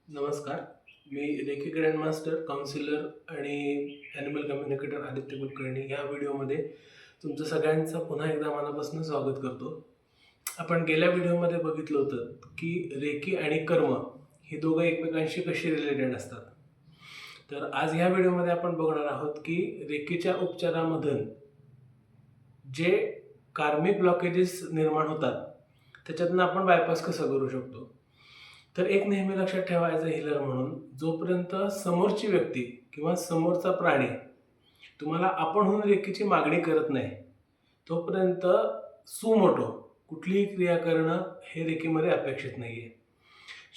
नमस्कार. मी reiki grand master, counsellor आणि animal communicator Aditya Kulkarni या व्हिडिओमध्ये तुमचं सगळ्यांचं पुन्हा एकदा मनापासून स्वागत करतो. आपण गेल्या व्हिडिओमध्ये बघितलं होतं की रेकी आणि कर्म ही दोघं एकमेकांशी कशी रिलेटेड असतात. तर आज ह्या व्हिडिओमध्ये आपण बघणार आहोत की रेकीच्या उपचारामधून जे कार्मिक ब्लॉकेजेस निर्माण होतात त्याच्यातनं आपण बायपास कसं करू शकतो. तर एक नेहमी लक्षात ठेवायचं हिलर म्हणून, जोपर्यंत समोरची व्यक्ती किंवा समोरचा प्राणी तुम्हाला आपणहून रेकीची मागणी करत नाही, तोपर्यंत सुमोटो कुठलीही क्रिया करणं हे रेकीमध्ये अपेक्षित नाही आहे.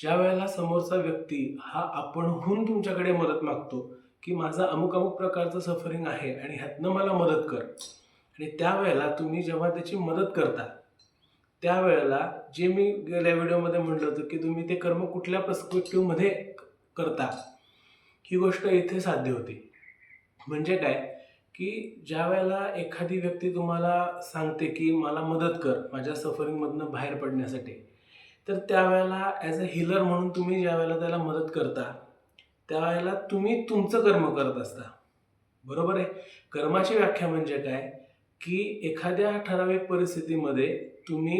ज्या वेळेला समोरचा व्यक्ती हा आपणहून तुमच्याकडे मदत मागतो की माझं अमुक अमुक प्रकारचं सफरिंग आहे आणि ह्यातनं मला मदत कर, आणि त्यावेळेला तुम्ही जेव्हा त्याची मदत करता त्यावेळेला जे मी गेल्या व्हिडिओमध्ये म्हटलं होतं की तुम्ही ते कर्म कुठल्या पर्स्पेक्टिव्हमध्ये करता, ही गोष्ट इथे साध्य होती. म्हणजे काय की ज्या वेळेला एखादी व्यक्ती तुम्हाला सांगते की मला मदत कर माझ्या सफरिंगमधनं बाहेर पडण्यासाठी, तर त्यावेळेला ॲज अ हिलर म्हणून तुम्ही ज्या वेळेला त्याला मदत करता त्यावेळेला तुम्ही तुमचं कर्म करत असता. बरोबर आहे. कर्माची व्याख्या म्हणजे काय की एखाद्या ठराविक परिस्थितीमध्ये तुम्ही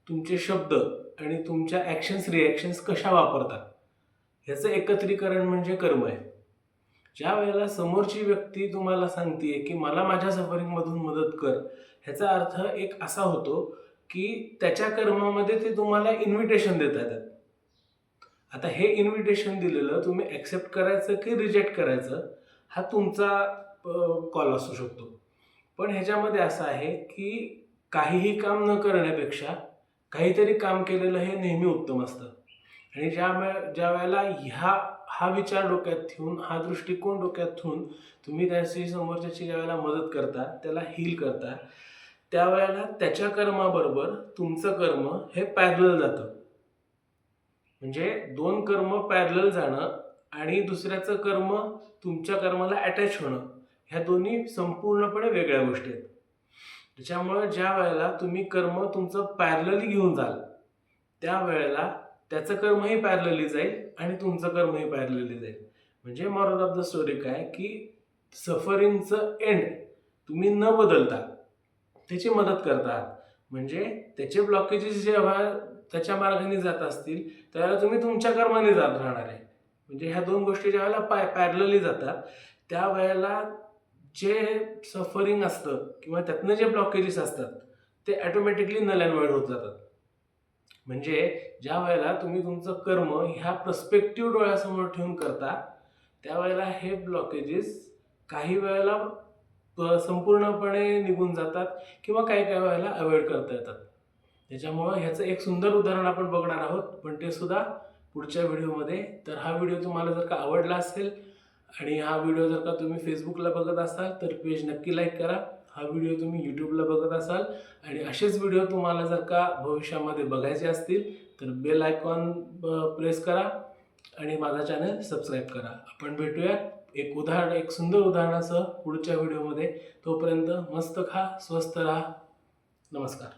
तुमचे शब्द आणि तुमच्या ॲक्शन्स रिॲक्शन्स कशा वापरता ह्याचं एकत्रीकरण म्हणजे कर्म आहे. ज्या वेळेला समोरची व्यक्ती तुम्हाला सांगते की मला माझ्या सफरिंगमधून मदत कर, ह्याचा अर्थ एक असा होतो की त्याच्या कर्मामध्ये ते तुम्हाला इन्व्हिटेशन देत आहेत. आता हे इन्व्हिटेशन दिलेलं तुम्ही ॲक्सेप्ट करायचं की रिजेक्ट करायचं हा तुमचा कॉल असू शकतो. पण ह्याच्यामध्ये असं आहे की काहीही काम न करण्यापेक्षा काहीतरी काम केलेलं हे नेहमी उत्तम असतं. आणि ज्या वेळेला हा विचार डोक्यात ठेवून, हा दृष्टिकोन डोक्यात ठेवून तुम्ही त्याची समोरच्याची ज्या वेळेला मदत करता, त्याला हील करता, त्यावेळेला त्याच्या कर्माबरोबर तुमचं कर्म हे पॅरलल जातं. म्हणजे दोन कर्म पॅरलल जाणं आणि दुसऱ्याचं कर्म तुमच्या कर्माला अटॅच होणं, ह्या दोन्ही संपूर्णपणे वेगळ्या गोष्टी आहेत. त्याच्यामुळे ज्या वेळेला तुम्ही कर्म तुमचं पॅरलली घेऊन जाल त्यावेळेला त्याचं कर्मही पॅरलली जाईल आणि तुमचं कर्मही पॅरलली जाईल. म्हणजे मॉरल ऑफ द स्टोरी काय की सफरिंगचं एंड तुम्ही न बदलता त्याची मदत करता. म्हणजे त्याचे ब्लॉकेजेस जेव्हा त्याच्या मार्गाने जात असतील त्यावेळेला तुम्ही तुमच्या कर्माने जात राहणार आहे. म्हणजे ह्या दोन गोष्टी ज्या वेळेला पॅरलली जातात त्यावेळेला जे सफरिंग असतं किंवा त्यातनं जे ब्लॉकेजेस असतात ते ॲटोमॅटिकली नल अँड वॉइड होत जातात. म्हणजे ज्या वेळेला तुम्ही तुमचं कर्म ह्या पर्स्पेक्टिव्ह डोळ्यासमोर ठेवून करता त्यावेळेला हे ब्लॉकेजेस काही वेळेला संपूर्णपणे निघून जातात किंवा काही वेळेला अवॉइड करता येतात. त्याच्यामुळं ह्याचं एक सुंदर उदाहरण आपण बघणार आहोत, पण ते सुद्धा पुढच्या व्हिडिओमध्ये. तर हा व्हिडिओ तुम्हाला जर का आवडला असेल आणि हा व्हिडिओ जर का तुम्ही फेसबुकला बघत असाल तर पेज नक्की लाईक करा. हा व्हिडिओ तुम्ही यूट्यूबला बघत असाल आणि असेच व्हिडिओ तुम्हाला जर का भविष्यामध्ये बघायचे असतील तर बेल आयकॉन प्रेस करा आणि माझा चॅनल सबस्क्राईब करा. आपण भेटूया एक सुंदर उदाहरणासह पुढच्या व्हिडिओमध्ये. तोपर्यंत मस्त खा, स्वस्त राहा. नमस्कार.